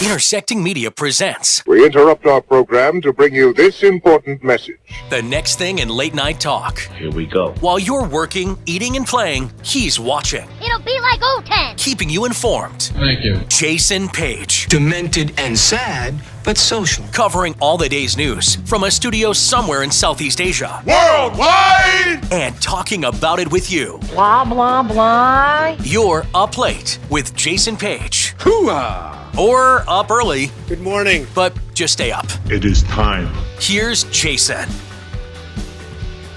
Intersecting Media presents. We interrupt our program to bring you this important message. The next thing in late night talk. Here we go. While you're working, eating, and playing, he's watching. It'll be like O10. Keeping you informed. Thank you. Jason Page. Demented and sad, but social. Covering all the day's news from a studio somewhere in Southeast Asia. Worldwide! And talking about it with you. Blah, blah, blah. You're Up Late with Jason Page. Hoo-ah! Or up early. Good morning. But just stay up. It is time. Here's Jason.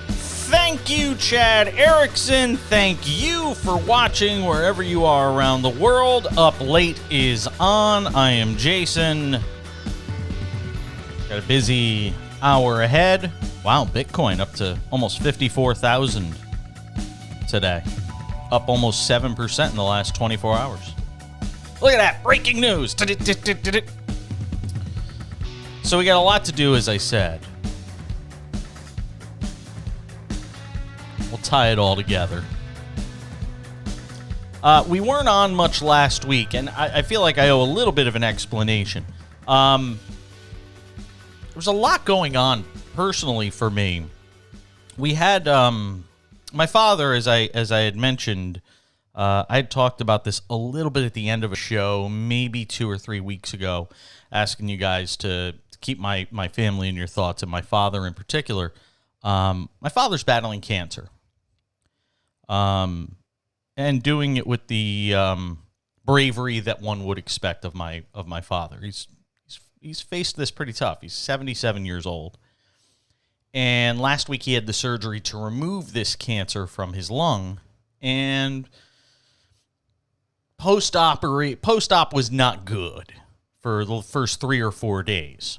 Thank you, Chad Erickson. Thank you for watching wherever you are around the world. Up Late is on. I am Jason. Got a busy hour ahead. Wow, Bitcoin up to almost 54,000 today. Up almost 7% in the last 24 hours. Look at that. Breaking news. So we got a lot to do, as I said. We'll tie it all together. We weren't on much last week, and I feel like I owe a little bit of an explanation. There was a lot going on personally for me. We had my father, as I had mentioned. I had talked about this a little bit at the end of a show, maybe 2 or 3 weeks ago, asking you guys to keep my family in your thoughts, and my father in particular. My father's battling cancer, and doing it with the bravery that one would expect of my father. He's faced this pretty tough. He's 77 years old, and last week he had the surgery to remove this cancer from his lung, and post-op was not good for the first 3 or 4 days.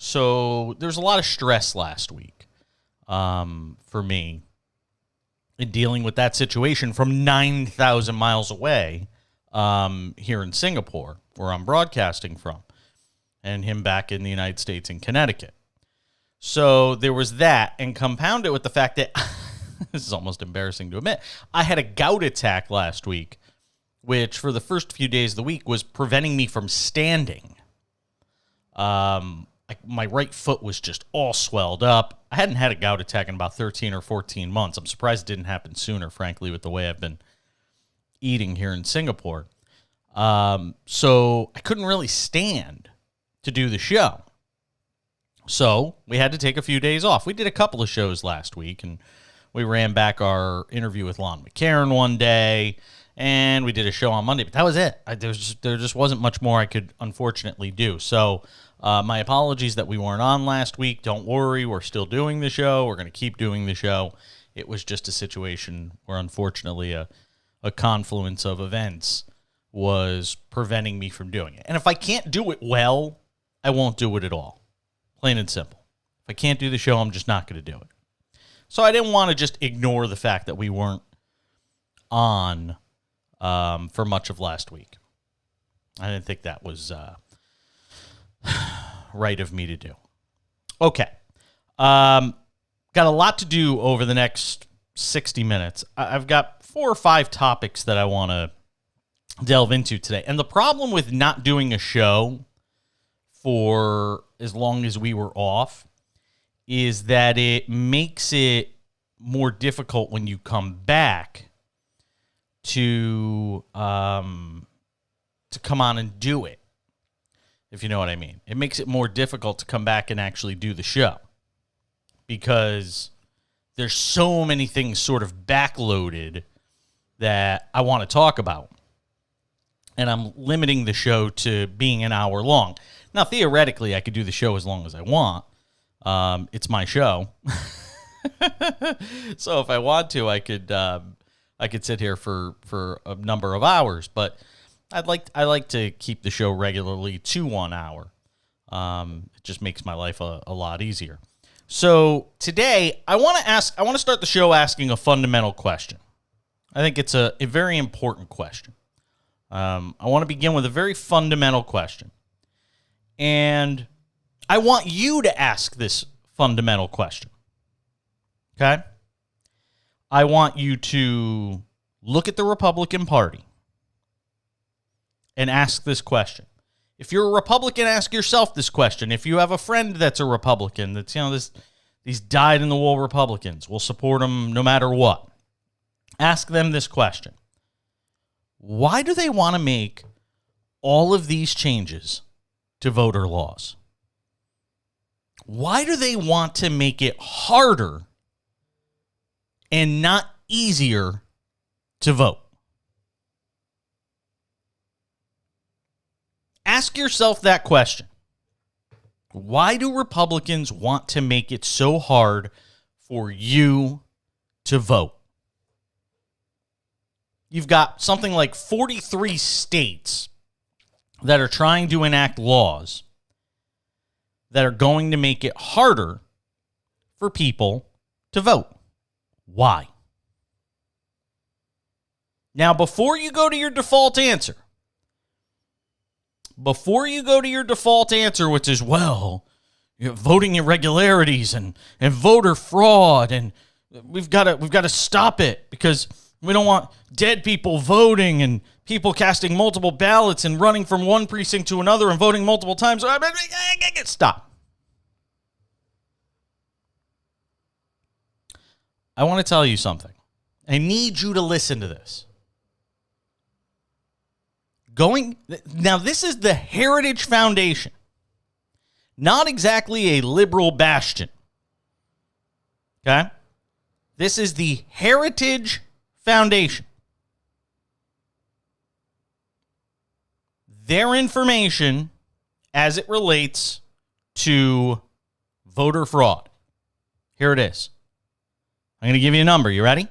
So there's a lot of stress last week for me in dealing with that situation from 9,000 miles away here in Singapore, where I'm broadcasting from, and him back in the United States in Connecticut. So there was that, and compound it with the fact that, this is almost embarrassing to admit, I had a gout attack last week, which for the first few days of the week was preventing me from standing. My right foot was just all swelled up. I hadn't had a gout attack in about 13 or 14 months. I'm surprised it didn't happen sooner, frankly, with the way I've been eating here in Singapore. So I couldn't really stand to do the show. So we had to take a few days off. We did a couple of shows last week, and we ran back our interview with Lon McCarran one day, and we did a show on Monday, but that was it. There just wasn't much more I could unfortunately do. So my apologies that we weren't on last week. Don't worry, we're still doing the show. We're going to keep doing the show. It was just a situation where unfortunately a confluence of events was preventing me from doing it. And if I can't do it well, I won't do it at all. Plain and simple. If I can't do the show, I'm just not going to do it. So I didn't want to just ignore the fact that we weren't on for much of last week. I didn't think that was right of me to do. Okay. Got a lot to do over the next 60 minutes. I've got 4 or 5 topics that I want to delve into today. And the problem with not doing a show for as long as we were off is that it makes it more difficult when you come back to come on and do it, if you know what I mean. It makes it more difficult to come back and actually do the show because there's so many things sort of backloaded that I want to talk about, and I'm limiting the show to being an hour long. Now, theoretically, I could do the show as long as I want. It's my show. So if I want to, I could sit here for a number of hours, but I like to keep the show regularly to 1 hour. It just makes my life a lot easier. So today I want to start the show asking a fundamental question. I think it's a very important question. I want to begin with a very fundamental question. And I want you to ask this fundamental question. Okay? I want you to look at the Republican Party and ask this question. If you're a Republican, ask yourself this question. If you have a friend that's a Republican, that's, these dyed-in-the-wool Republicans, will support them no matter what. Ask them this question. Why do they want to make all of these changes to voter laws? Why do they want to make it harder and not easier to vote? Ask yourself that question. Why do Republicans want to make it so hard for you to vote? You've got something like 43 states that are trying to enact laws that are going to make it harder for people to vote. Why? Now, before you go to your default answer, which is, voting irregularities and voter fraud, and we've got to stop it because we don't want dead people voting and people casting multiple ballots and running from one precinct to another and voting multiple times. Stop. I want to tell you something. I need you to listen to this. Now, this is the Heritage Foundation. Not exactly a liberal bastion. Okay? This is the Heritage Foundation. Their information as it relates to voter fraud. Here it is. I'm going to give you a number. You ready?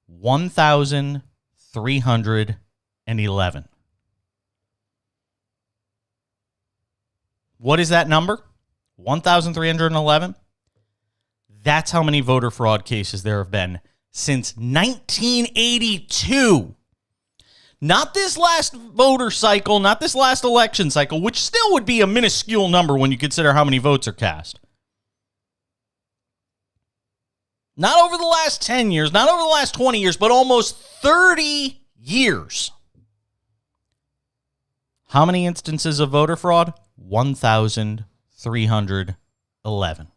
1,311. What is that number? 1,311? That's how many voter fraud cases there have been since 1982. Not this last voter cycle, not this last election cycle, which still would be a minuscule number when you consider how many votes are cast. Not over the last 10 years, not over the last 20 years, but almost 30 years. How many instances of voter fraud? 1,311.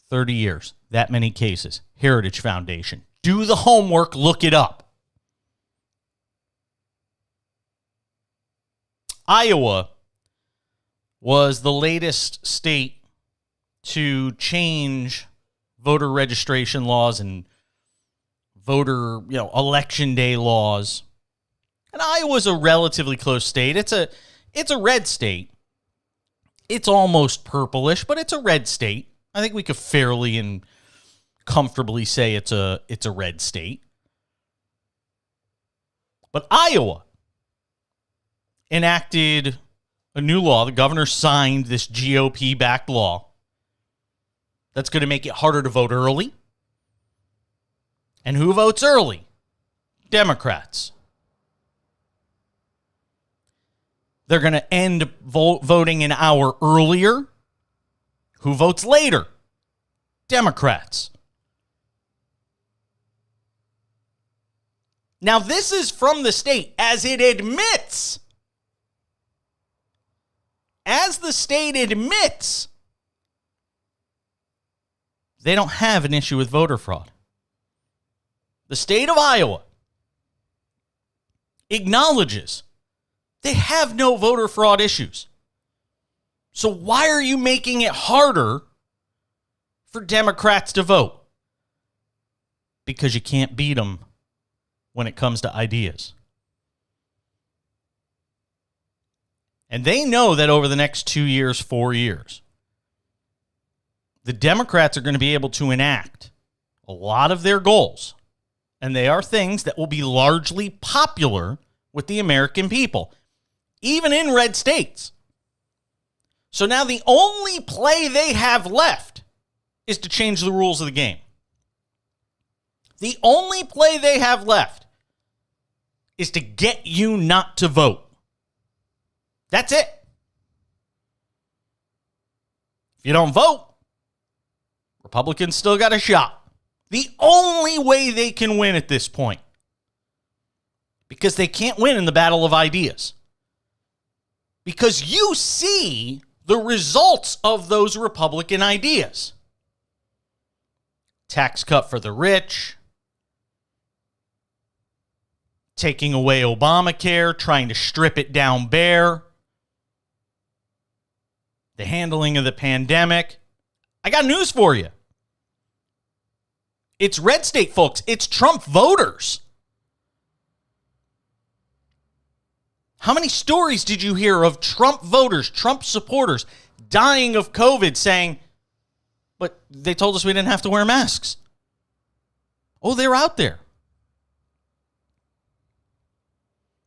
30 years. That many cases. Heritage Foundation. Do the homework. Look it up. Iowa was the latest state to change voter registration laws and voter, election day laws. And Iowa's a relatively close state. It's a red state. It's almost purplish, but it's a red state. I think we could fairly and comfortably say it's a red state. But Iowa enacted a new law. The governor signed this GOP-backed law that's going to make it harder to vote early. And who votes early? Democrats. They're going to end voting an hour earlier. Who votes later? Democrats. Now, this is from the state as it admits. As the state admits, they don't have an issue with voter fraud. The state of Iowa acknowledges they have no voter fraud issues. So why are you making it harder for Democrats to vote? Because you can't beat them when it comes to ideas. And they know that over the next 2 years, 4 years, the Democrats are going to be able to enact a lot of their goals. And they are things that will be largely popular with the American people, even in red states. So now the only play they have left is to change the rules of the game. The only play they have left is to get you not to vote. That's it. If you don't vote, Republicans still got a shot. The only way they can win at this point. because they can't win in the battle of ideas. Because you see the results of those Republican ideas. Tax cut for the rich, taking away Obamacare, trying to strip it down bare, the handling of the pandemic. I got news for you. It's red state folks. It's Trump voters. How many stories did you hear of Trump voters, Trump supporters dying of COVID saying, but they told us we didn't have to wear masks? Oh, they're out there.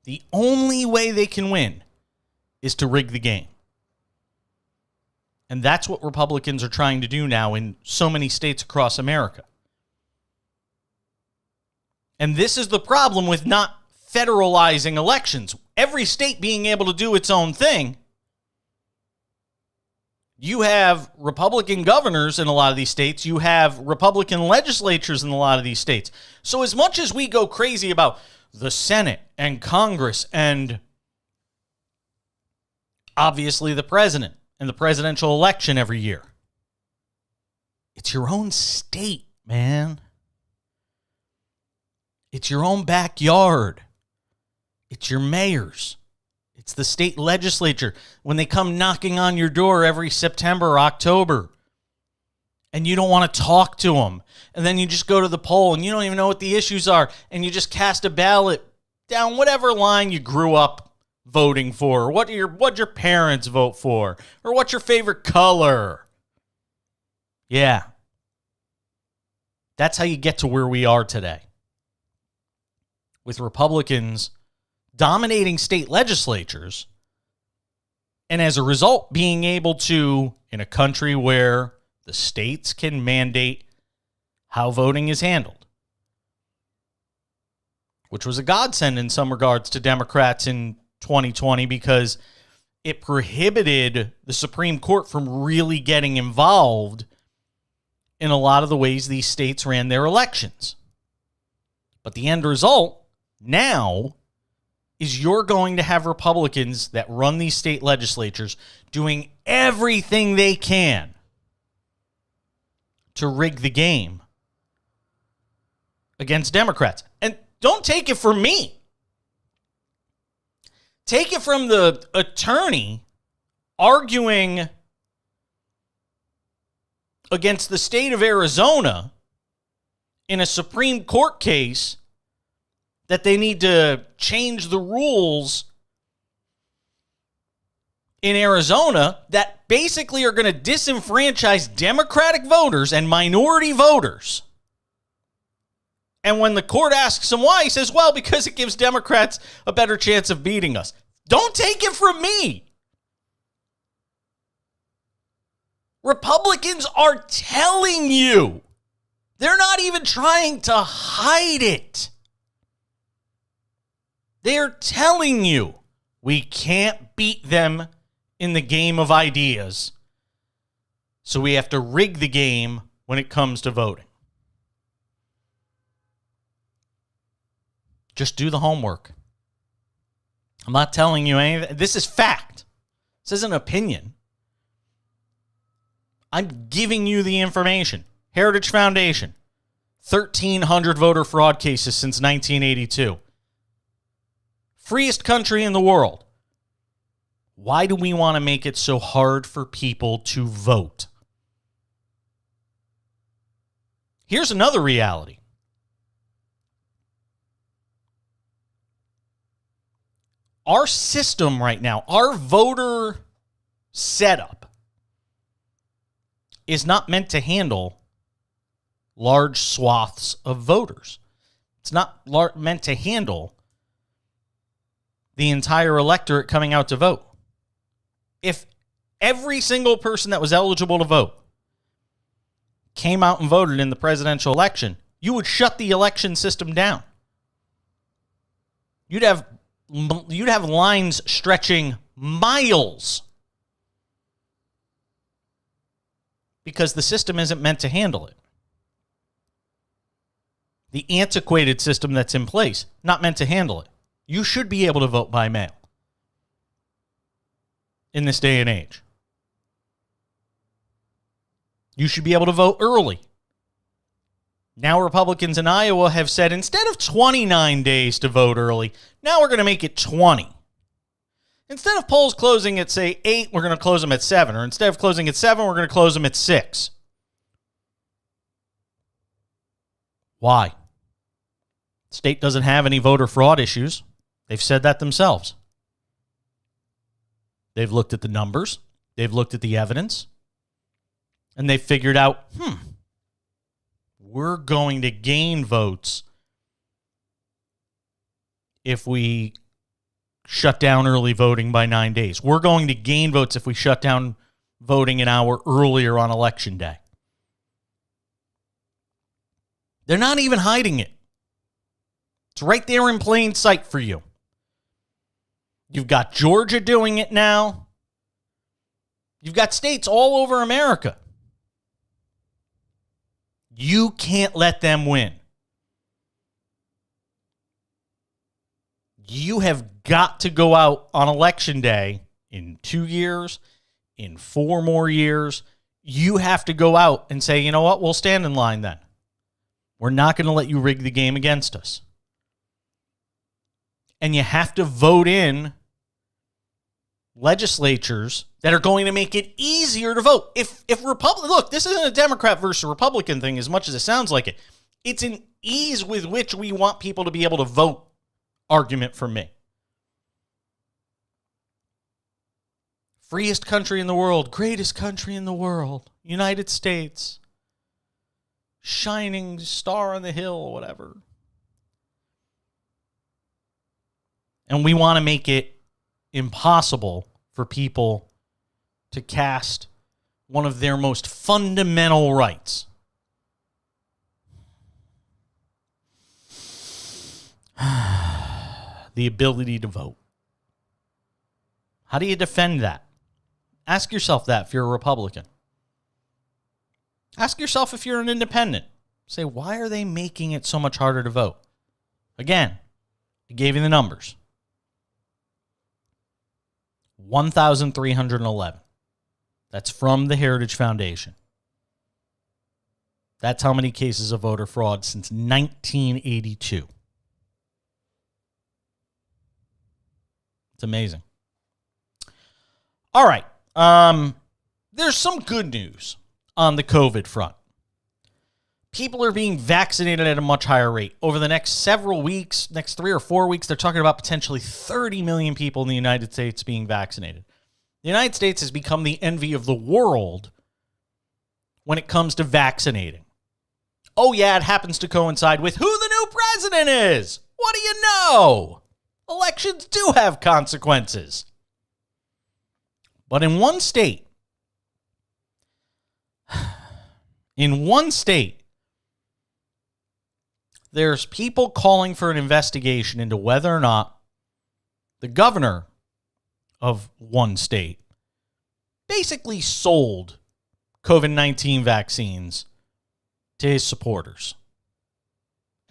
The only way they can win is to rig the game. And that's what Republicans are trying to do now in so many states across America. And this is the problem with not federalizing elections. Every state being able to do its own thing. You have Republican governors in a lot of these states. You have Republican legislatures in a lot of these states. So as much as we go crazy about the Senate and Congress and obviously the president and the presidential election every year, it's your own state, man. It's your own backyard. It's your mayors. It's the state legislature when they come knocking on your door every September or October and you don't want to talk to them. And then you just go to the poll and you don't even know what the issues are and you just cast a ballot down whatever line you grew up voting for, or what your parents vote for, or what's your favorite color. Yeah. That's how you get to where we are today. With Republicans dominating state legislatures, and as a result, being able to, in a country where the states can mandate how voting is handled, which was a godsend in some regards to Democrats in 2020 because it prohibited the Supreme Court from really getting involved in a lot of the ways these states ran their elections. But the end result now is you're going to have Republicans that run these state legislatures doing everything they can to rig the game against Democrats. And don't take it from me. Take it from the attorney arguing against the state of Arizona in a Supreme Court case that they need to change the rules in Arizona that basically are going to disenfranchise Democratic voters and minority voters. And when the court asks him why, he says, well, because it gives Democrats a better chance of beating us. Don't take it from me. Republicans are telling you. They're not even trying to hide it. They're telling you we can't beat them in the game of ideas. So we have to rig the game when it comes to voting. Just do the homework. I'm not telling you anything. This is fact. This isn't opinion. I'm giving you the information. Heritage Foundation, 1,300 voter fraud cases since 1982. Freest country in the world. Why do we want to make it so hard for people to vote? Here's another reality. Our system right now, our voter setup, is not meant to handle large swaths of voters. It's not meant to handle the entire electorate coming out to vote. If every single person that was eligible to vote came out and voted in the presidential election, you would shut the election system down. You'd have lines stretching miles because the system isn't meant to handle it. The antiquated system that's in place, not meant to handle it. You should be able to vote by mail in this day and age. You should be able to vote early. Now Republicans in Iowa have said instead of 29 days to vote early, now we're going to make it 20. Instead of polls closing at, say, 8, we're going to close them at 7. Or instead of closing at 7, we're going to close them at 6. Why? The state doesn't have any voter fraud issues. They've said that themselves. They've looked at the numbers. They've looked at the evidence. And they've figured out, we're going to gain votes if we shut down early voting by 9 days. We're going to gain votes if we shut down voting an hour earlier on election day. They're not even hiding it. It's right there in plain sight for you. You've got Georgia doing it now. You've got states all over America. You can't let them win. You have got to go out on election day in 2 years, in 4 more years. You have to go out and say, you know what, we'll stand in line then. We're not going to let you rig the game against us. And you have to vote in legislatures that are going to make it easier to vote. If look, this isn't a Democrat versus Republican thing as much as it sounds like it. It's an ease with which we want people to be able to vote argument for me. Freest country in the world, greatest country in the world, United States, shining star on the hill, whatever. And we want to make it impossible for people to cast one of their most fundamental rights. The ability to vote. How do you defend that? Ask yourself that if you're a Republican. Ask yourself if you're an independent. Say, why are they making it so much harder to vote? Again, I gave you the numbers. 1,311. That's from the Heritage Foundation. That's how many cases of voter fraud since 1982. It's amazing. All right. There's some good news on the COVID front. People are being vaccinated at a much higher rate. Over the next several weeks, next 3 or 4 weeks, they're talking about potentially 30 million people in the United States being vaccinated. The United States has become the envy of the world when it comes to vaccinating. Oh, yeah, it happens to coincide with who the new president is. What do you know? Elections do have consequences. But in one state, there's people calling for an investigation into whether or not the governor of one state basically sold COVID-19 vaccines to his supporters,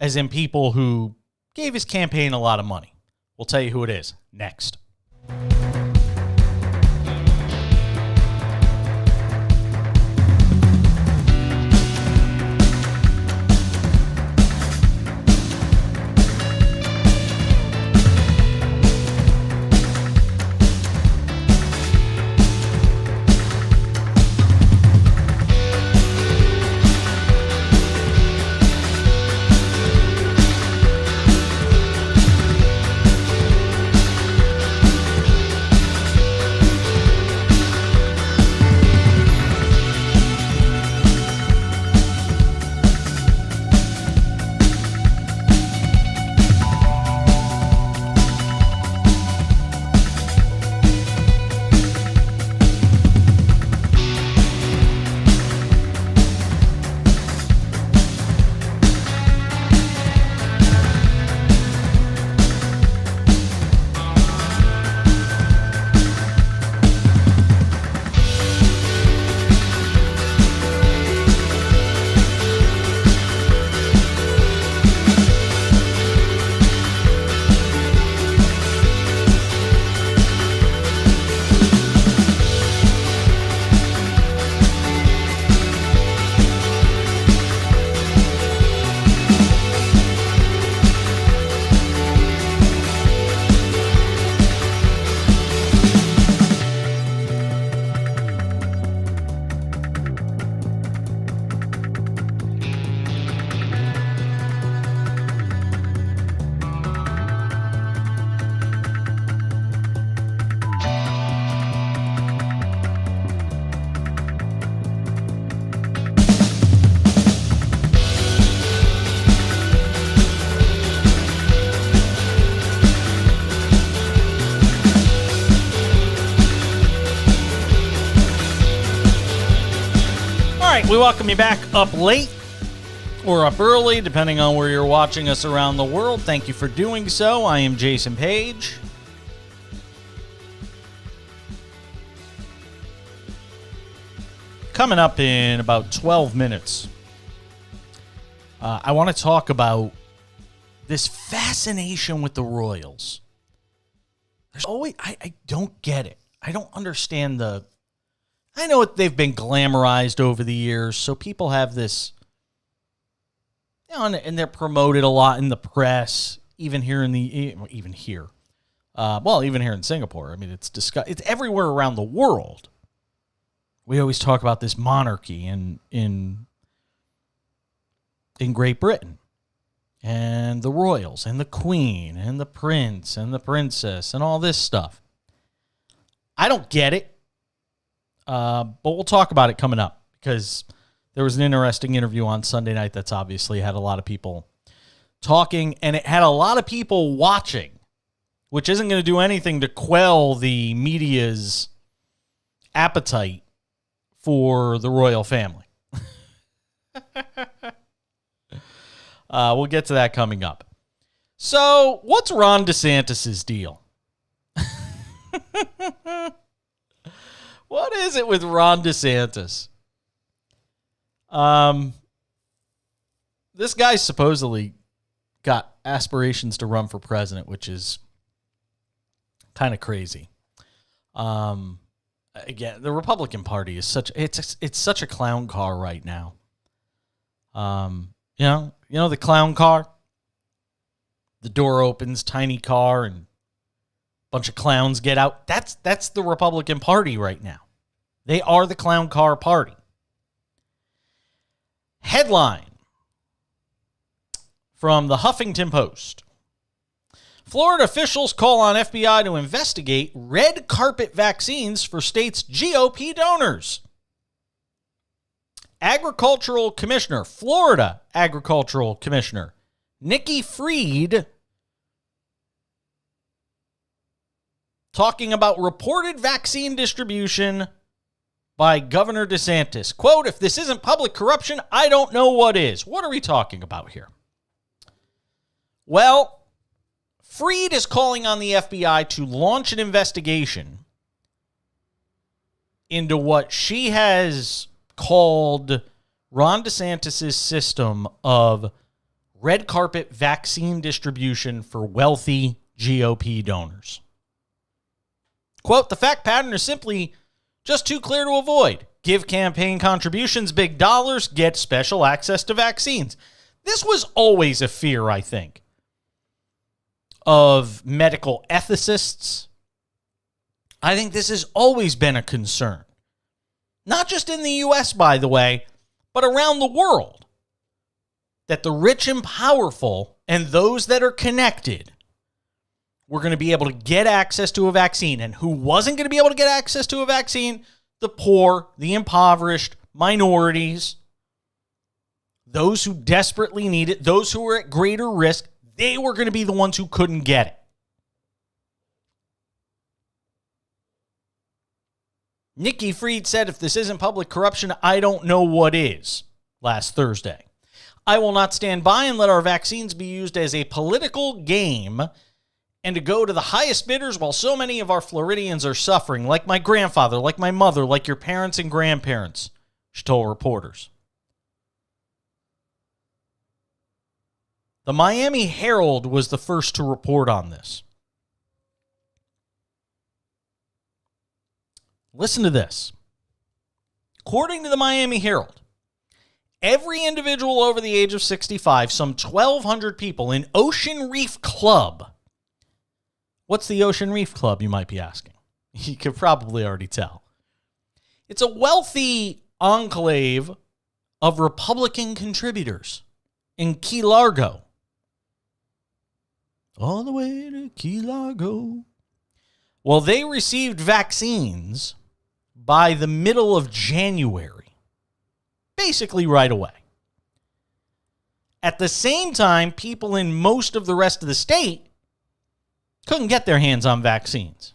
as in people who gave his campaign a lot of money. We'll tell you who it is next. We welcome you back up late or up early, depending on where you're watching us around the world. Thank you for doing so. I am Jason Page. Coming up in about 12 minutes, I want to talk about this fascination with the Royals. There's always, I don't get it. I don't understand I know they've been glamorized over the years, so people have this, and they're promoted a lot in the press, even here in even here in Singapore. I mean, it's everywhere around the world. We always talk about this monarchy in Great Britain, and the royals, and the queen, and the prince, and the princess, and all this stuff. I don't get it. But we'll talk about it coming up, because there was an interesting interview on Sunday night that's obviously had a lot of people talking, and it had a lot of people watching, which isn't going to do anything to quell the media's appetite for the royal family. We'll get to that coming up. So, what's Ron DeSantis' deal? What is it with Ron DeSantis? This guy supposedly got aspirations to run for president, which is kind of crazy. Again, the Republican Party is it's such a clown car right now. You know the clown car? The door opens, tiny car, and bunch of clowns get out. That's the Republican Party right now. They are the clown car party. Headline from the Huffington Post. Florida officials call on FBI to investigate red carpet vaccines for state's GOP donors. Florida Agricultural Commissioner Nikki Fried, talking about reported vaccine distribution by Governor DeSantis. Quote, "If this isn't public corruption, I don't know what is." What are we talking about here? Well, Fried is calling on the FBI to launch an investigation into what she has called Ron DeSantis' system of red carpet vaccine distribution for wealthy GOP donors. Quote, "The fact pattern is simply just too clear to avoid. Give campaign contributions big dollars, get special access to vaccines." This was always a fear, I think, of medical ethicists. I think this has always been a concern. Not just in the U.S., by the way, but around the world. That the rich and powerful and those that are connected were going to be able to get access to a vaccine. And who wasn't going to be able to get access to a vaccine? The poor, the impoverished, minorities, those who desperately need it, those who are at greater risk. They were going to be the ones who couldn't get it. Nikki Fried said, "If this isn't public corruption, I don't know what is," last Thursday. "I will not stand by and let our vaccines be used as a political game and to go to the highest bidders while so many of our Floridians are suffering, like my grandfather, like my mother, like your parents and grandparents," she told reporters. The Miami Herald was the first to report on this. Listen to this. According to the Miami Herald, every individual over the age of 65, some 1,200 people in Ocean Reef Club. What's the Ocean Reef Club, you might be asking? You could probably already tell. It's a wealthy enclave of Republican contributors in Key Largo. All the way to Key Largo. Well, they received vaccines by the middle of January. Basically right away. At the same time, people in most of the rest of the state couldn't get their hands on vaccines.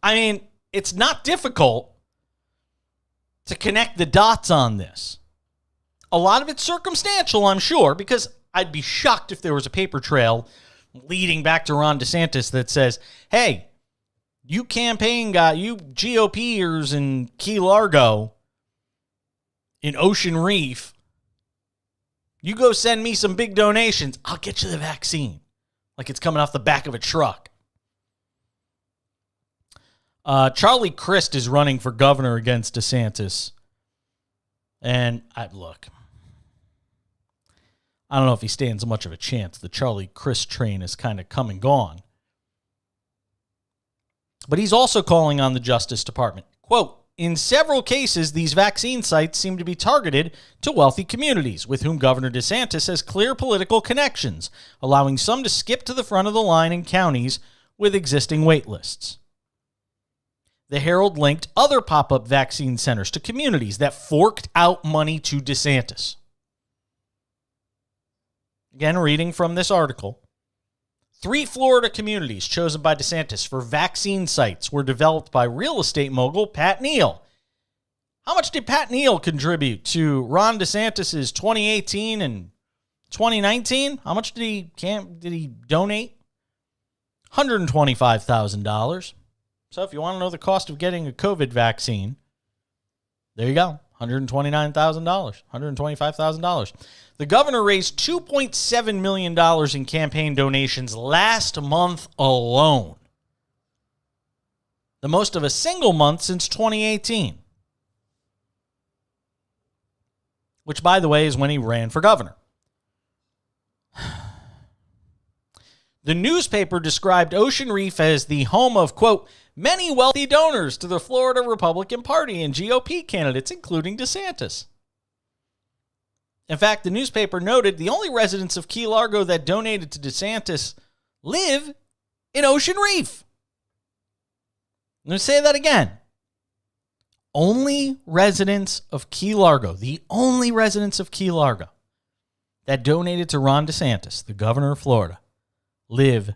I mean, it's not difficult to connect the dots on this. A lot of it's circumstantial, I'm sure, because I'd be shocked if there was a paper trail leading back to Ron DeSantis that says, hey, you campaign guy, you GOPers in Key Largo, in Ocean Reef, you go send me some big donations, I'll get you the vaccine. Like it's coming off the back of a truck. Charlie Crist is running for governor against DeSantis. And I don't know if he stands much of a chance. The Charlie Crist train is kind of come and gone. But he's also calling on the Justice Department. Quote, in several cases, these vaccine sites seem to be targeted to wealthy communities with whom Governor DeSantis has clear political connections, allowing some to skip to the front of the line in counties with existing wait lists. The Herald linked other pop-up vaccine centers to communities that forked out money to DeSantis. Again, reading from this article, 3 Florida communities chosen by DeSantis for vaccine sites were developed by real estate mogul Pat Neal. How much did Pat Neal contribute to Ron DeSantis' 2018 and 2019? How much did he donate? $125,000. So if you want to know the cost of getting a COVID vaccine, there you go, $129,000, $125,000. The governor raised $2.7 million in campaign donations last month alone, the most of a single month since 2018, which, by the way, is when he ran for governor. The newspaper described Ocean Reef as the home of, quote, many wealthy donors to the Florida Republican Party and GOP candidates, including DeSantis. In fact, the newspaper noted the only residents of Key Largo that donated to DeSantis live in Ocean Reef. Let me say that again. Only residents of Key Largo, the only residents of Key Largo that donated to Ron DeSantis, the governor of Florida, live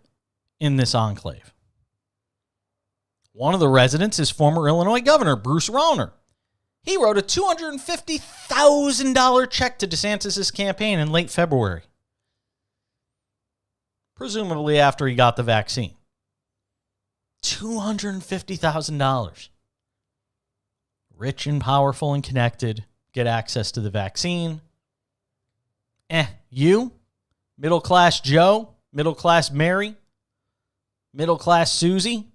in this enclave. One of the residents is former Illinois Governor Bruce Rauner. He wrote a $250,000 check to DeSantis' campaign in late February, presumably after he got the vaccine. $250,000. Rich and powerful and connected, get access to the vaccine. You? Middle-class Joe? Middle-class Mary? Middle-class Susie?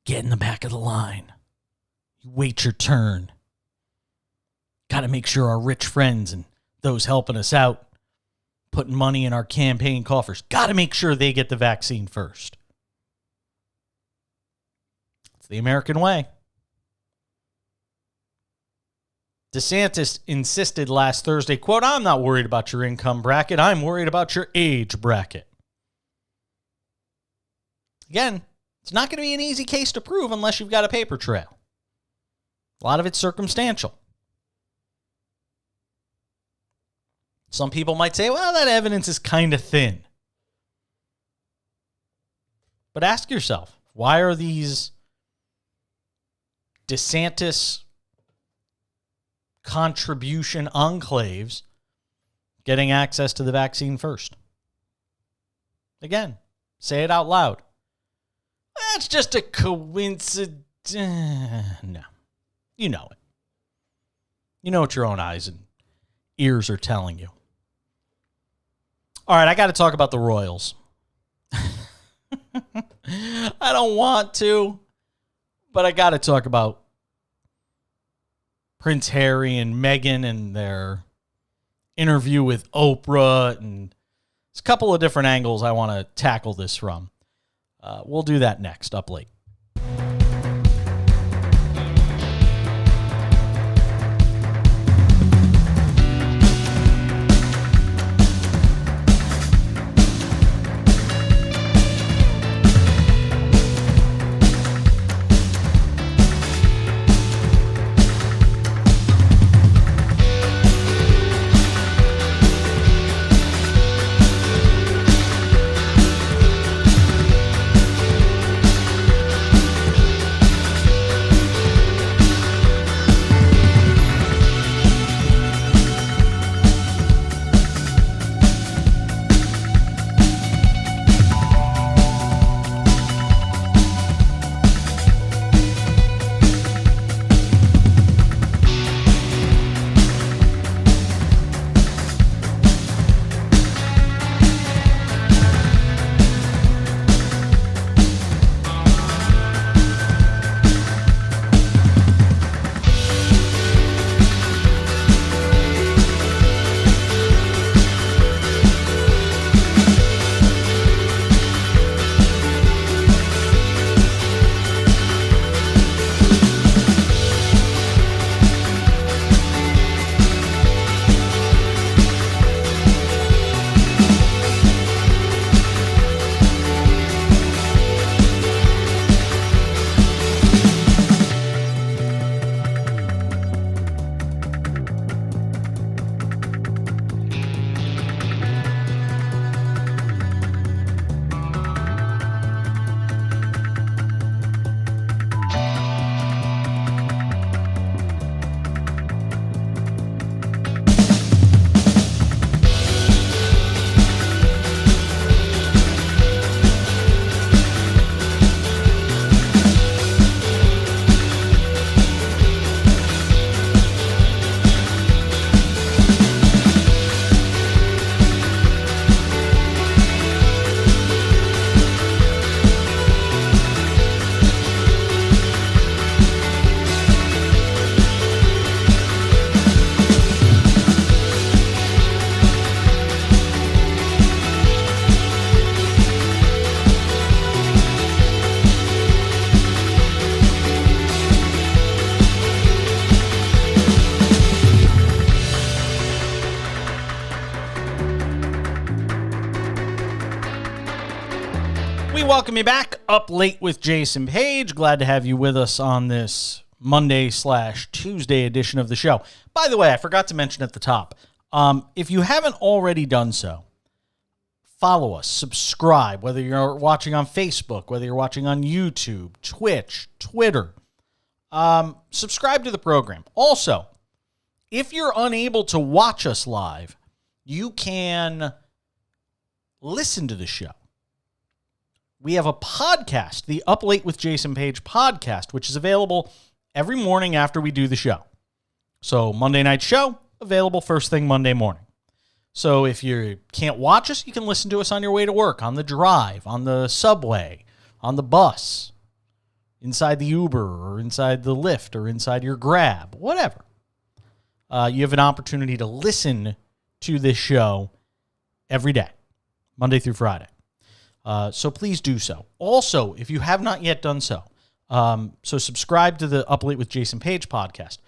Get in the back of the line. You wait your turn. Got to make sure our rich friends and those helping us out, putting money in our campaign coffers, got to make sure they get the vaccine first. It's the American way. DeSantis insisted last Thursday, quote, I'm not worried about your income bracket. I'm worried about your age bracket. Again, it's not going to be an easy case to prove unless you've got a paper trail. A lot of it's circumstantial. Some people might say, well, that evidence is kind of thin. But ask yourself, why are these DeSantis contribution enclaves getting access to the vaccine first? Again, say it out loud. That's just a coincidence. No. You know it. You know what your own eyes and ears are telling you. All right, I got to talk about the Royals. I don't want to, but I got to talk about Prince Harry and Meghan and their interview with Oprah. And there's a couple of different angles I want to tackle this from. We'll do that next, up late. We welcome you back. Up Late with Jason Page. Glad to have you with us on this Monday/Tuesday edition of the show. By the way, I forgot to mention at the top, if you haven't already done so, follow us, subscribe, whether you're watching on Facebook, whether you're watching on YouTube, Twitch, Twitter. Subscribe to the program. Also, if you're unable to watch us live, you can listen to the show. We have a podcast, the Up Late with Jason Page podcast, which is available every morning after we do the show. So Monday night show, available first thing Monday morning. So if you can't watch us, you can listen to us on your way to work, on the drive, on the subway, on the bus, inside the Uber or inside the Lyft or inside your Grab, whatever. You have an opportunity to listen to this show every day, Monday through Friday. So please do so. Also, if you have not yet done so, so subscribe to the Up Late with Jason Page podcast.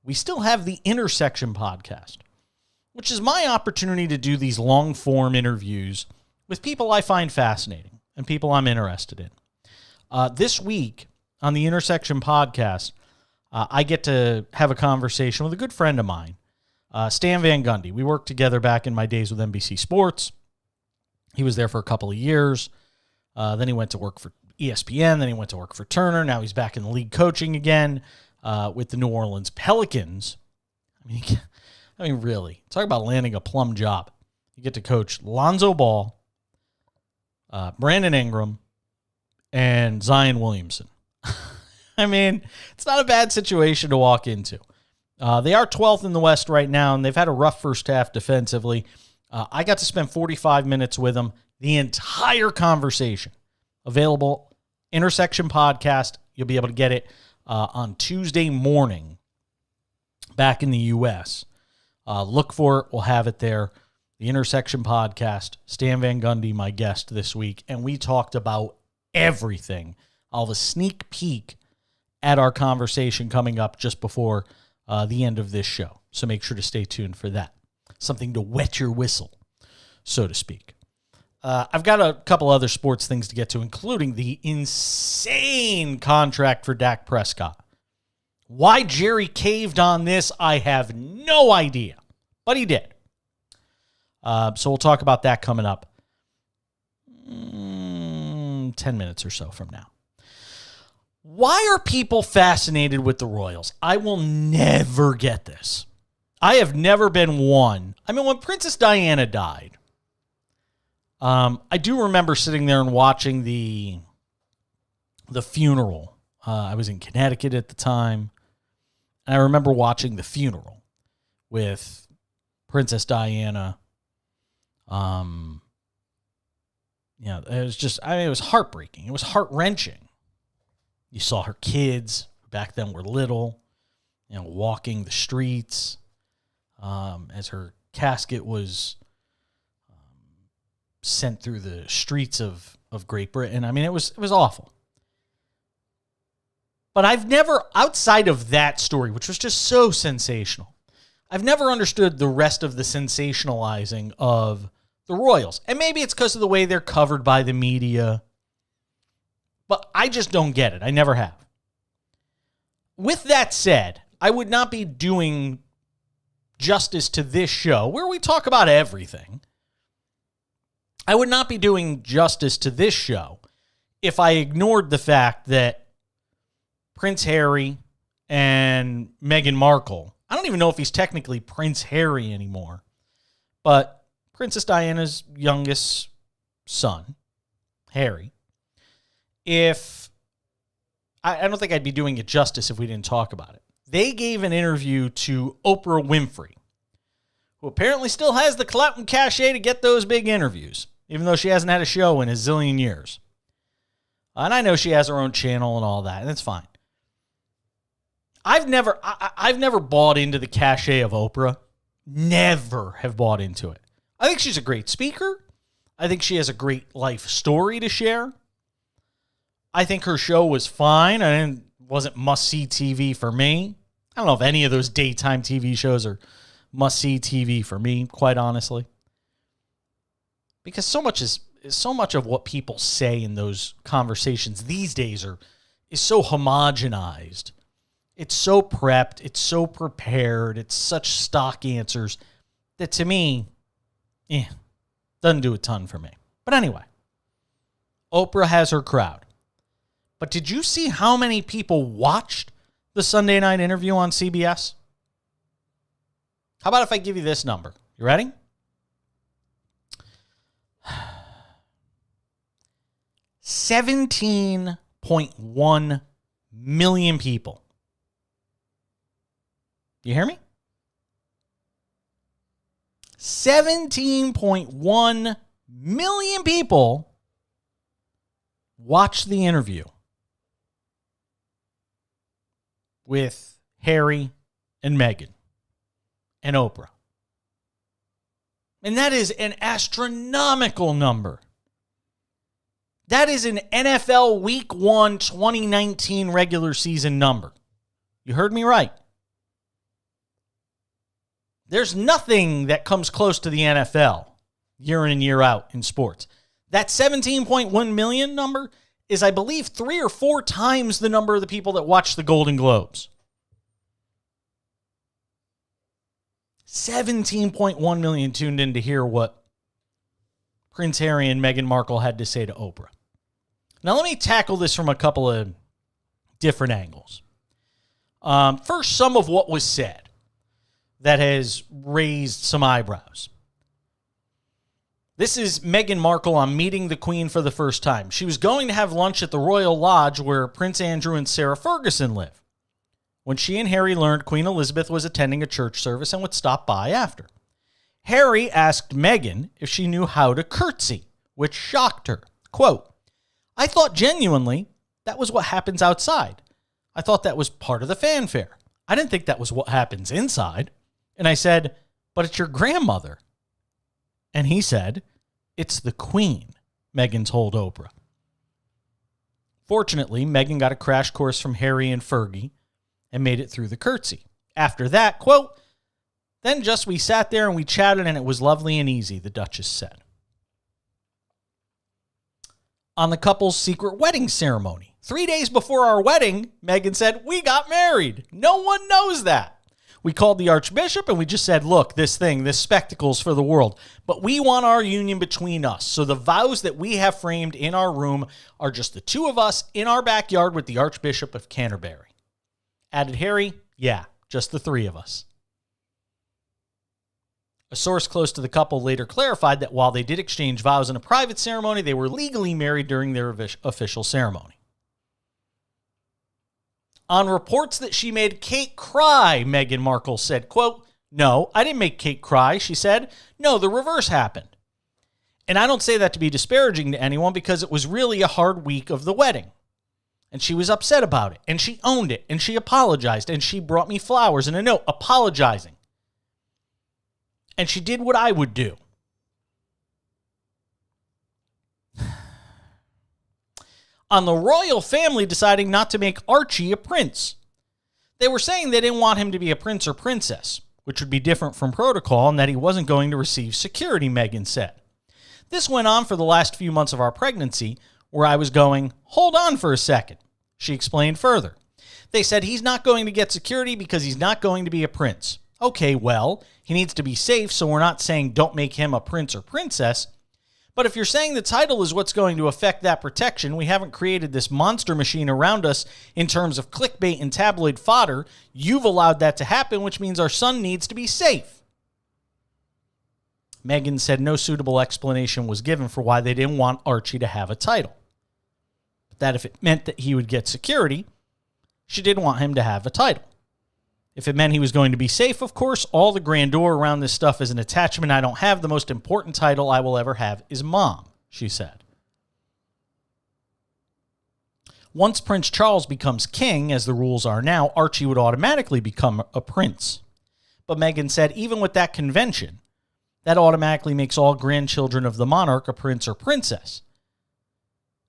We still have the Intersection podcast, which is my opportunity to do these long-form interviews with people I find fascinating and people I'm interested in. This week on the Intersection podcast, I get to have a conversation with a good friend of mine, Stan Van Gundy. We worked together back in my days with NBC Sports. He was there for a couple of years. Then he went to work for ESPN. Then he went to work for Turner. Now he's back in the league coaching again with the New Orleans Pelicans. I mean, really, talk about landing a plum job. You get to coach Lonzo Ball, Brandon Ingram, and Zion Williamson. I mean, it's not a bad situation to walk into. They are 12th in the West right now, and they've had a rough first half defensively. I got to spend 45 minutes with them, the entire conversation. Available, Intersection Podcast. You'll be able to get it on Tuesday morning back in the U.S. Look for it. We'll have it there. The Intersection Podcast. Stan Van Gundy, my guest this week, and we talked about everything. I'll have a sneak peek at our conversation coming up just before the end of this show. So make sure to stay tuned for that. Something to wet your whistle, so to speak. I've got a couple other sports things to get to, including the insane contract for Dak Prescott. Why Jerry caved on this, I have no idea, but he did. So we'll talk about that coming up 10 minutes or so from now. Why are people fascinated with the Royals? I will never get this. I have never been one. I mean, when Princess Diana died, I do remember sitting there and watching the funeral. I was in Connecticut at the time, and I remember watching the funeral with Princess Diana. It was just, it was heartbreaking. It was heart-wrenching. You saw her kids, back then were little, walking the streets as her casket was sent through the streets of Great Britain. I mean, it was awful. But I've never, outside of that story, which was just so sensational, I've never understood the rest of the sensationalizing of the Royals. And maybe it's because of the way they're covered by the media. But I just don't get it. I never have. With that said, I would not be doing justice to this show, where we talk about everything. I would not be doing justice to this show if I ignored the fact that Prince Harry and Meghan Markle, I don't even know if he's technically Prince Harry anymore, but Princess Diana's youngest son, Harry, I don't think I'd be doing it justice if we didn't talk about it. They gave an interview to Oprah Winfrey, who apparently still has the clout and cachet to get those big interviews, even though she hasn't had a show in a zillion years. And I know she has her own channel and all that, and it's fine. I've never bought into the cachet of Oprah. Never have bought into it. I think she's a great speaker. I think she has a great life story to share. I think her show was fine. It wasn't must-see TV for me. I don't know if any of those daytime TV shows are must-see TV for me, quite honestly. Because so much is so much of what people say in those conversations these days is so homogenized. It's so prepped. It's so prepared. It's such stock answers that to me, doesn't do a ton for me. But anyway, Oprah has her crowd. But did you see how many people watched the Sunday night interview on CBS? How about if I give you this number? You ready? 17.1 million people. You hear me? 17.1 million people watched the interview with Harry and Meghan and Oprah. And that is an astronomical number. That is an NFL Week 1 2019 regular season number. You heard me right. There's nothing that comes close to the NFL year in and year out in sports. That 17.1 million number is, I believe, 3 or 4 times the number of the people that watch the Golden Globes. 17.1 million tuned in to hear what Prince Harry and Meghan Markle had to say to Oprah. Now, let me tackle this from a couple of different angles. First, some of what was said that has raised some eyebrows. This is Meghan Markle on meeting the Queen for the first time. She was going to have lunch at the Royal Lodge where Prince Andrew and Sarah Ferguson live, when she and Harry learned Queen Elizabeth was attending a church service and would stop by after. Harry asked Meghan if she knew how to curtsy, which shocked her. Quote, "I thought genuinely that was what happens outside. I thought that was part of the fanfare. I didn't think that was what happens inside." And I said, "But it's your grandmother." And he said, "It's the Queen," Meghan told Oprah. Fortunately, Meghan got a crash course from Harry and Fergie and made it through the curtsy. After that, quote, "Then just we sat there and we chatted and it was lovely and easy," the Duchess said. On the couple's secret wedding ceremony, 3 days before our wedding, Meghan said, "We got married. No one knows that. We called the Archbishop and we just said, look, this spectacle's for the world. But we want our union between us. So the vows that we have framed in our room are just the two of us in our backyard with the Archbishop of Canterbury." Added Harry, "Yeah, just the 3 of us." A source close to the couple later clarified that while they did exchange vows in a private ceremony, they were legally married during their official ceremony. On reports that she made Kate cry, Meghan Markle said, quote, "No, I didn't make Kate cry," she said. "No, the reverse happened. And I don't say that to be disparaging to anyone because it was really a hard week of the wedding. And she was upset about it, and she owned it, and she apologized, and she brought me flowers and a note apologizing. And she did what I would do." On the royal family deciding not to make Archie a prince. They were saying they didn't want him to be a prince or princess, which would be different from protocol, and that he wasn't going to receive security, Meghan said. "This went on for the last few months of our pregnancy, where I was going, hold on for a second," she explained further. "They said he's not going to get security because he's not going to be a prince. Okay, well, he needs to be safe, so we're not saying don't make him a prince or princess. But if you're saying the title is what's going to affect that protection, we haven't created this monster machine around us in terms of clickbait and tabloid fodder. You've allowed that to happen, which means our son needs to be safe." Meghan said no suitable explanation was given for why they didn't want Archie to have a title. But that if it meant that he would get security, she didn't want him to have a title. If it meant he was going to be safe, of course, all the grandeur around this stuff is an attachment I don't have. The most important title I will ever have is mom, she said. Once Prince Charles becomes king, as the rules are now, Archie would automatically become a prince. But Meghan said even with that convention, that automatically makes all grandchildren of the monarch a prince or princess.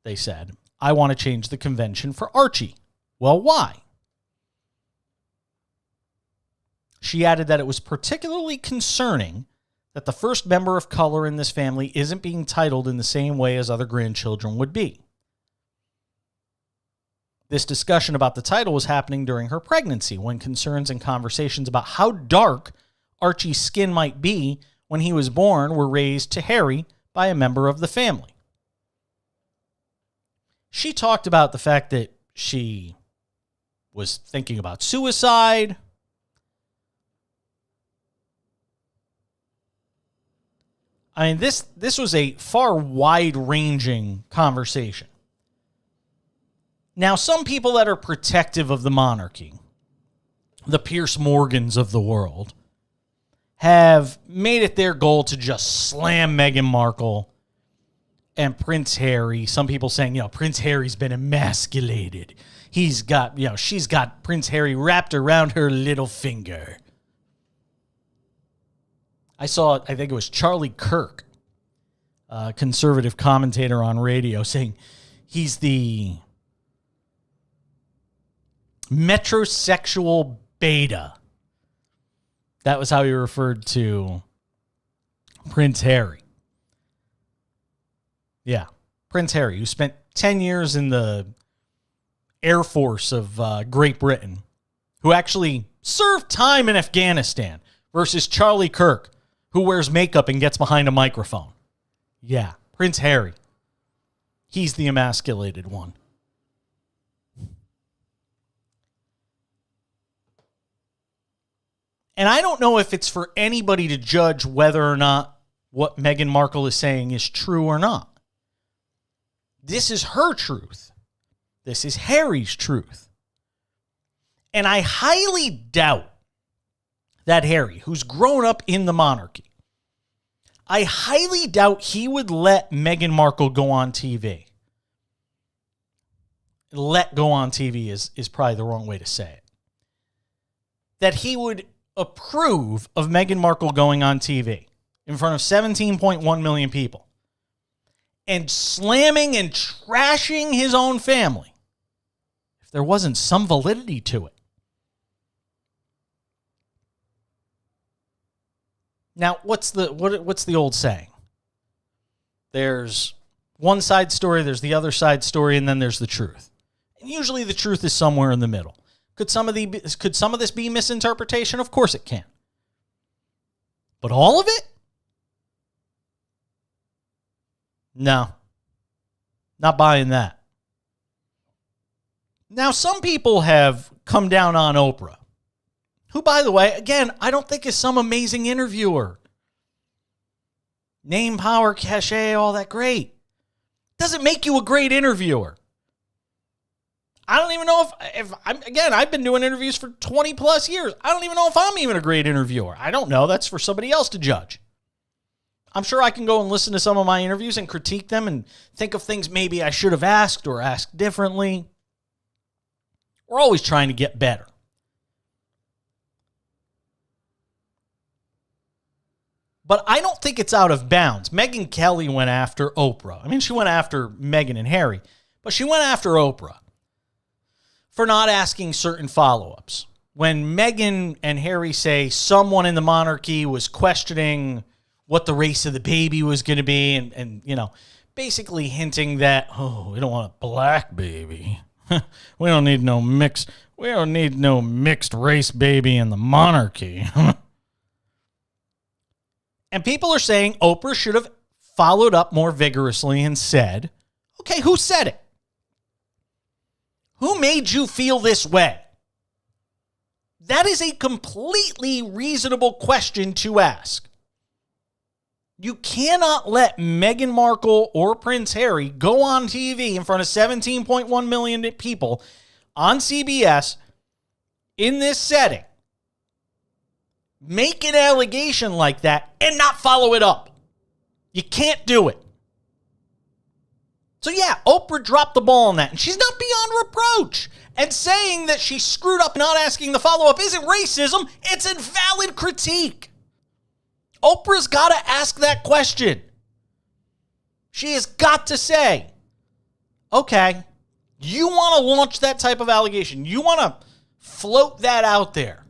They said, "I want to change the convention for Archie." Well, why? She added that it was particularly concerning that the first member of color in this family isn't being titled in the same way as other grandchildren would be. This discussion about the title was happening during her pregnancy, when concerns and conversations about how dark Archie's skin might be when he was born were raised to Harry by a member of the family. She talked about the fact that she was thinking about suicide. I mean, this was a far wide-ranging conversation. Now, some people that are protective of the monarchy, the Piers Morgans of the world, have made it their goal to just slam Meghan Markle and Prince Harry. Some people saying, Prince Harry's been emasculated. He's got, she's got Prince Harry wrapped around her little finger. I think it was Charlie Kirk, a conservative commentator on radio, saying he's the metrosexual beta. That was how he referred to Prince Harry. Yeah, Prince Harry, who spent 10 years in the Air Force of Great Britain, who actually served time in Afghanistan, versus Charlie Kirk, who wears makeup and gets behind a microphone. Yeah, Prince Harry. He's the emasculated one. And I don't know if it's for anybody to judge whether or not what Meghan Markle is saying is true or not. This is her truth. This is Harry's truth. And I highly doubt that Harry, who's grown up in the monarchy, I highly doubt he would let Meghan Markle go on TV. Let go on TV is probably the wrong way to say it. That he would approve of Meghan Markle going on TV in front of 17.1 million people and slamming and trashing his own family if there wasn't some validity to it. Now, what's the old saying? There's one side story, there's the other side story, and then there's the truth. And usually the truth is somewhere in the middle. Could some of this be misinterpretation? Of course it can. But all of it? No. Not buying that. Now, some people have come down on Oprah, who, by the way, again, I don't think is some amazing interviewer. Name, power, cachet, all that great. Doesn't make you a great interviewer. I don't even know if I've been doing interviews for 20 plus years. I don't even know if I'm even a great interviewer. I don't know. That's for somebody else to judge. I'm sure I can go and listen to some of my interviews and critique them and think of things maybe I should have asked or asked differently. We're always trying to get better. But I don't think it's out of bounds. Megyn Kelly went after Oprah. I mean, she went after Meghan and Harry, but she went after Oprah for not asking certain follow-ups. When Meghan and Harry say someone in the monarchy was questioning what the race of the baby was going to be and basically hinting that, we don't want a black baby. We don't need no mixed race baby in the monarchy. And people are saying Oprah should have followed up more vigorously and said, okay, who said it? Who made you feel this way? That is a completely reasonable question to ask. You cannot let Meghan Markle or Prince Harry go on TV in front of 17.1 million people on CBS in this setting, make an allegation like that, and not follow it up. You can't do it. So yeah, Oprah dropped the ball on that, and she's not beyond reproach. And saying that she screwed up not asking the follow-up isn't racism, it's a valid critique. Oprah's got to ask that question. She has got to say, okay, you want to launch that type of allegation. You want to float that out there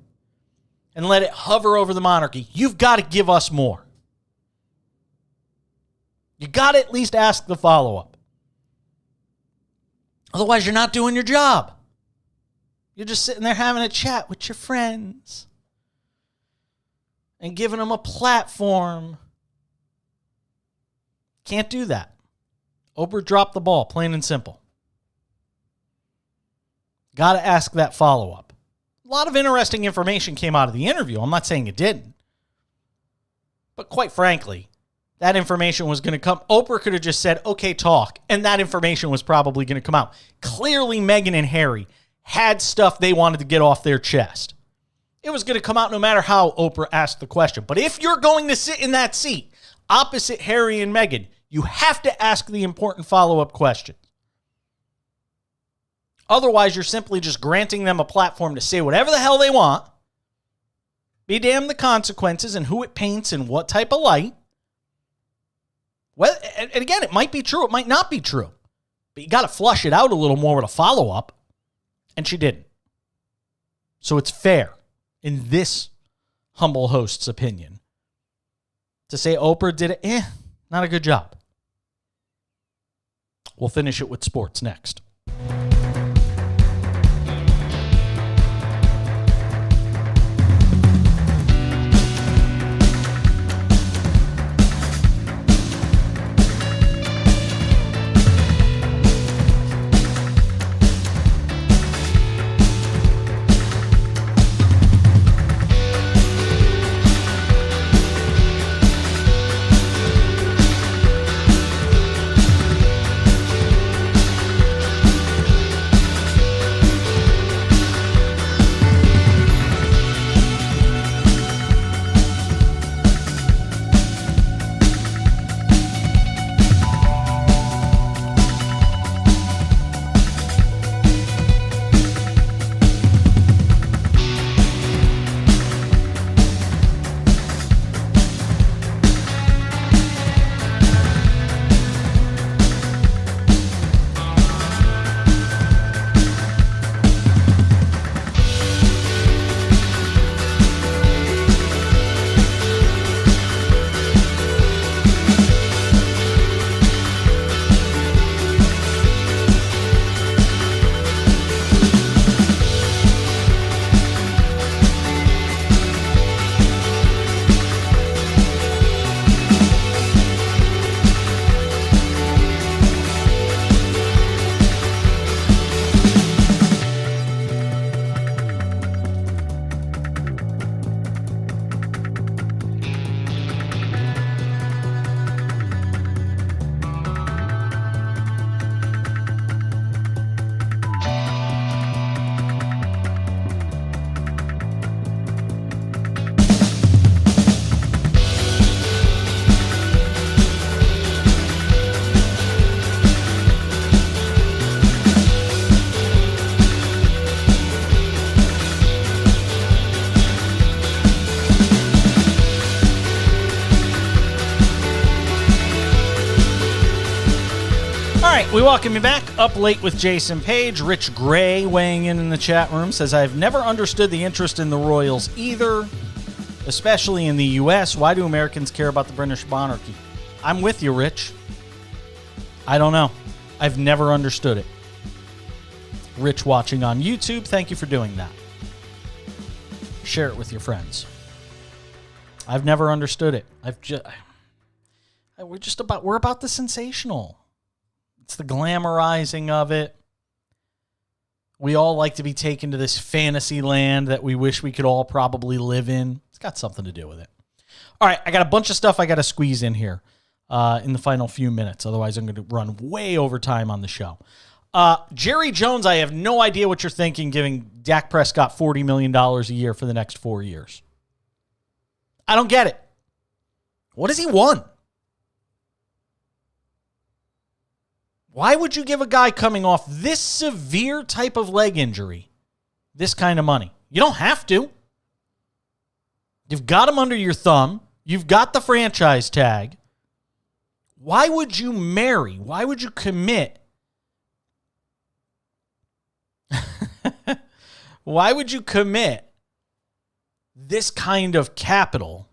and let it hover over the monarchy. You've got to give us more. You got to at least ask the follow-up. Otherwise, you're not doing your job. You're just sitting there having a chat with your friends and giving them a platform. Can't do that. Oprah dropped the ball, plain and simple. Got to ask that follow-up. A lot of interesting information came out of the interview. I'm not saying it didn't. But quite frankly, that information was going to come. Oprah could have just said, okay, talk. And that information was probably going to come out. Clearly, Meghan and Harry had stuff they wanted to get off their chest. It was going to come out no matter how Oprah asked the question. But if you're going to sit in that seat opposite Harry and Meghan, you have to ask the important follow-up questions. Otherwise, you're simply just granting them a platform to say whatever the hell they want. Be damned the consequences and who it paints in what type of light. Well, and again, it might be true. It might not be true. But you got to flush it out a little more with a follow-up. And she didn't. So it's fair, in this humble host's opinion, to say Oprah did it, not a good job. We'll finish it with sports next. We welcome you back. Up late with Jason Page. Rich Gray weighing in the chat room says, I've never understood the interest in the royals either, especially in the U.S. Why do Americans care about the British monarchy? I'm with you, Rich. I don't know. I've never understood it. Rich watching on YouTube, thank you for doing that. Share it with your friends. I've never understood it. We're about the sensational. It's the glamorizing of it. We all like to be taken to this fantasy land that we wish we could all probably live in. It's got something to do with it. All right, I got a bunch of stuff I got to squeeze in here in the final few minutes. Otherwise, I'm going to run way over time on the show. Jerry Jones, I have no idea what you're thinking giving Dak Prescott $40 million a year for the next 4 years. I don't get it. What has he won? Why would you give a guy coming off this severe type of leg injury this kind of money? You don't have to. You've got him under your thumb. You've got the franchise tag. Why would you marry? Why would you commit? Why would you commit this kind of capital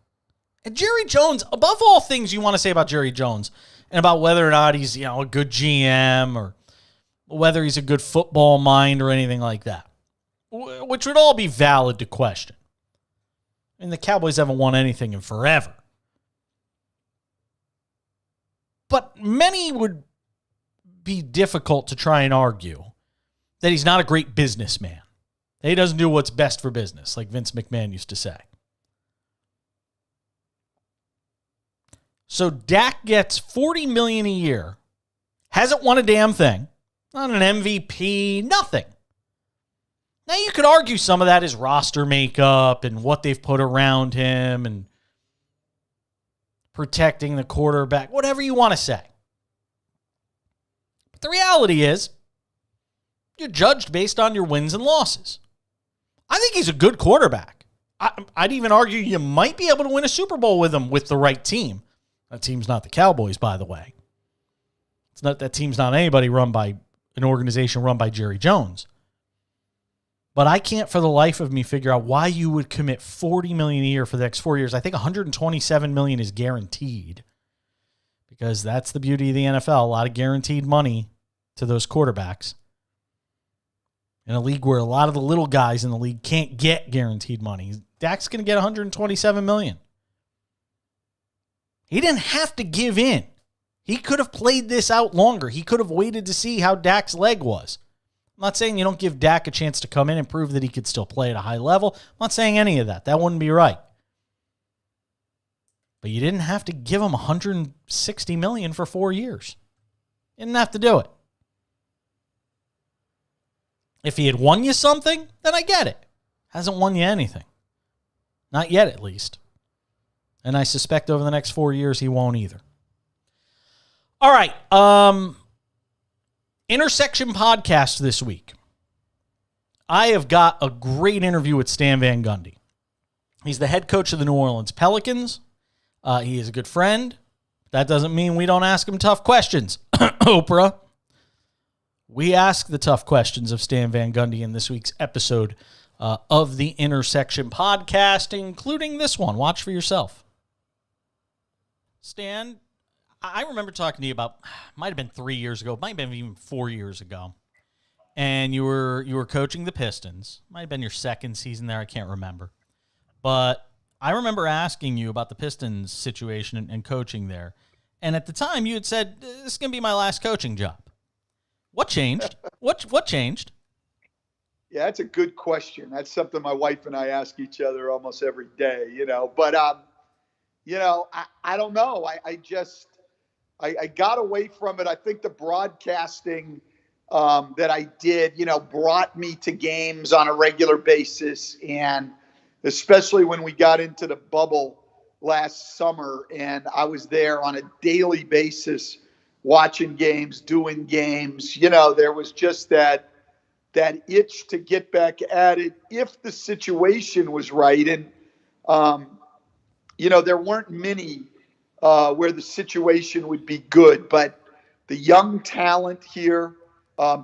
And Jerry Jones, above all things you want to say about Jerry Jones, and about whether or not he's, a good GM or whether he's a good football mind or anything like that, which would all be valid to question. And the Cowboys haven't won anything in forever. But many would be difficult to try and argue that he's not a great businessman. That he doesn't do what's best for business, like Vince McMahon used to say. So Dak gets $40 million a year, hasn't won a damn thing, not an MVP, nothing. Now you could argue some of that is roster makeup and what they've put around him and protecting the quarterback, whatever you want to say. But the reality is, you're judged based on your wins and losses. I think he's a good quarterback. I'd even argue you might be able to win a Super Bowl with him with the right team. That team's not the Cowboys, by the way. That team's not anybody run by an organization run by Jerry Jones. But I can't for the life of me figure out why you would commit $40 million a year for the next 4 years. I think $127 million is guaranteed because that's the beauty of the NFL. A lot of guaranteed money to those quarterbacks. In a league where a lot of the little guys in the league can't get guaranteed money. Dak's going to get $127 million. He didn't have to give in. He could have played this out longer. He could have waited to see how Dak's leg was. I'm not saying you don't give Dak a chance to come in and prove that he could still play at a high level. I'm not saying any of that. That wouldn't be right. But you didn't have to give him $160 million for 4 years. You didn't have to do it. If he had won you something, then I get it. Hasn't won you anything. Not yet, at least. And I suspect over the next 4 years he won't either. All right. Intersection podcast this week. I have got a great interview with Stan Van Gundy. He's the head coach of the New Orleans Pelicans. He is a good friend. That doesn't mean we don't ask him tough questions. Oprah. We ask the tough questions of Stan Van Gundy in this week's episode of the Intersection podcast, including this one. Watch for yourself. Stan, I remember talking to you about, might have been 3 years ago, might have been even 4 years ago, and you were coaching the Pistons. Might have been your second season there, I can't remember. But I remember asking you about the Pistons situation and coaching there, and at the time you had said, this is going to be my last coaching job. What changed? What changed? Yeah, that's a good question. That's something my wife and I ask each other almost every day, But, I don't know. I got away from it. I think the broadcasting that I did, brought me to games on a regular basis. And especially when we got into the bubble last summer and I was there on a daily basis watching games, doing games, there was just that itch to get back at it if the situation was right. And, there weren't many where the situation would be good, but the young talent here,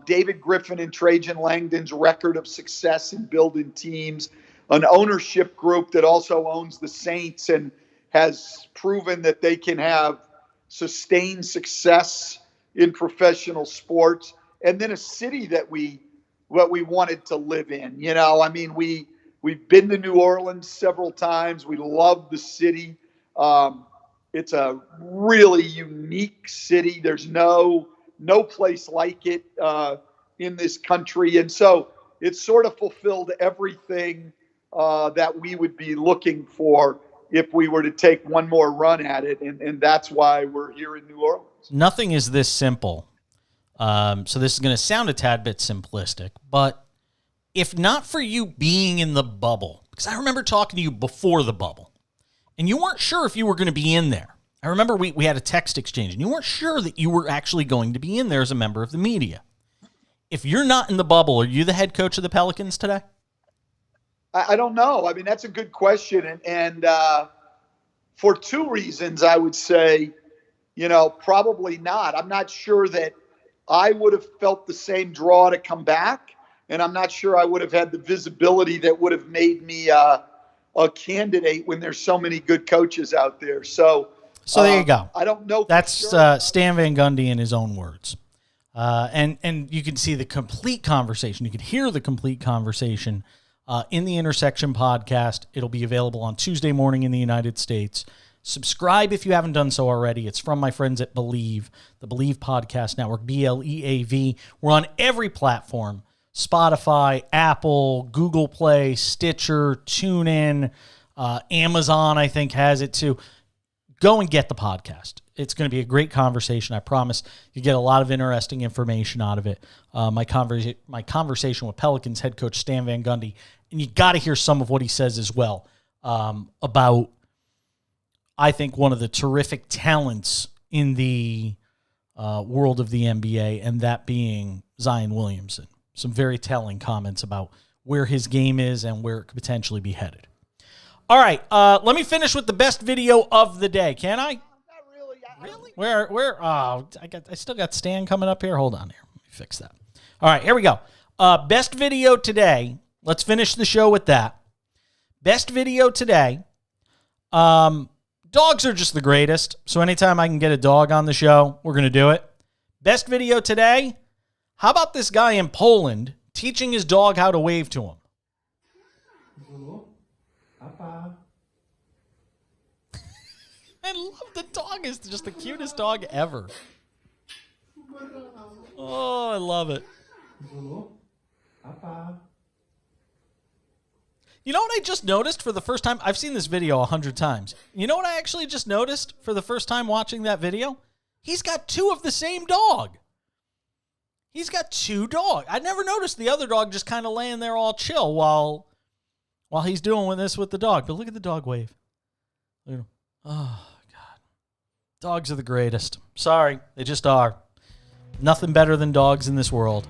David Griffin and Trajan Langdon's record of success in building teams, an ownership group that also owns the Saints and has proven that they can have sustained success in professional sports, and then a city that we wanted to live in. We've been to New Orleans several times. We love the city. It's a really unique city. There's no place like it in this country. And so it sort of fulfilled everything that we would be looking for if we were to take one more run at it. And that's why we're here in New Orleans. Nothing is this simple. So this is going to sound a tad bit simplistic, but if not for you being in the bubble, because I remember talking to you before the bubble, and you weren't sure if you were going to be in there. I remember we had a text exchange, and you weren't sure that you were actually going to be in there as a member of the media. If you're not in the bubble, are you the head coach of the Pelicans today? I don't know. I mean, that's a good question. And for two reasons, I would say, probably not. I'm not sure that I would have felt the same draw to come back. And I'm not sure I would have had the visibility that would have made me a candidate when there's so many good coaches out there. So there you go. I don't know. That's Stan Van Gundy in his own words. And you can see the complete conversation. You can hear the complete conversation in the Intersection podcast. It'll be available on Tuesday morning in the United States. Subscribe if you haven't done so already. It's from my friends at Believe, the Believe Podcast Network, BLEAV. We're on every platform: Spotify, Apple, Google Play, Stitcher, TuneIn, Amazon, I think, has it too. Go and get the podcast. It's going to be a great conversation. I promise you get a lot of interesting information out of it. My conversation with Pelicans head coach Stan Van Gundy, and you got to hear some of what he says as well about, I think, one of the terrific talents in the world of the NBA, and that being Zion Williamson. Some very telling comments about where his game is and where it could potentially be headed. All right, let me finish with the best video of the day. Can I? Not really. Really? Where? Oh, I still got Stan coming up here. Hold on here. Let me fix that. All right, here we go. Best video today. Let's finish the show with that. Best video today. Dogs are just the greatest. So anytime I can get a dog on the show, we're going to do it. Best video today. How about this guy in Poland teaching his dog how to wave to him? I love the dog. It's just the cutest dog ever. Oh, I love it. You know what I just noticed for the first time? I've seen this video 100 times. You know what I actually just noticed for the first time watching that video? He's got two of the same dog. He's got two dogs. I never noticed the other dog just kind of laying there all chill while he's doing this with the dog. But look at the dog wave. Look at him. Oh, God. Dogs are the greatest. Sorry, they just are. Nothing better than dogs in this world.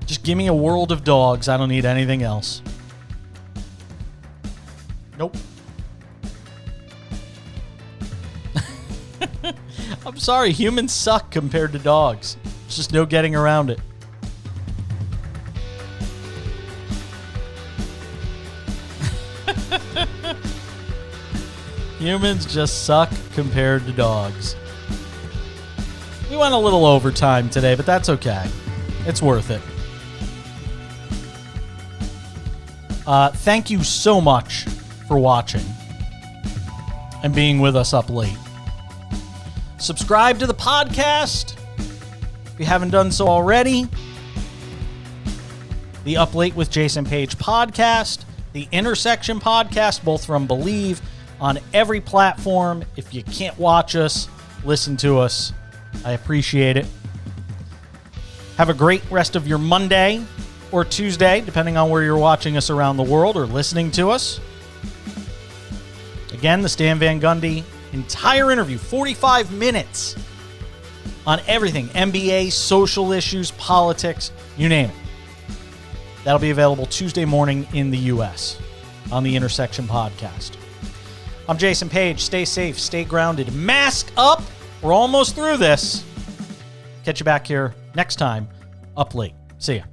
Just give me a world of dogs. I don't need anything else. Nope. I'm sorry, humans suck compared to dogs. There's just no getting around it. Humans just suck compared to dogs. We went a little overtime today, but that's okay. It's worth it. Thank you so much for watching and being with us up late. Subscribe to the podcast if you haven't done so already. The Up Late with Jason Page podcast, the Intersection podcast, both from Believe, on every platform. If you can't watch us, listen to us. I appreciate it. Have a great rest of your Monday or Tuesday, depending on where you're watching us around the world or listening to us. Again, the Stan Van Gundy entire interview, 45 minutes on everything, NBA, social issues, politics, you name it. That'll be available Tuesday morning in the U.S. on the Intersection podcast. I'm Jason Page. Stay safe, stay grounded, mask up. We're almost through this. Catch you back here next time, Up Late. See ya.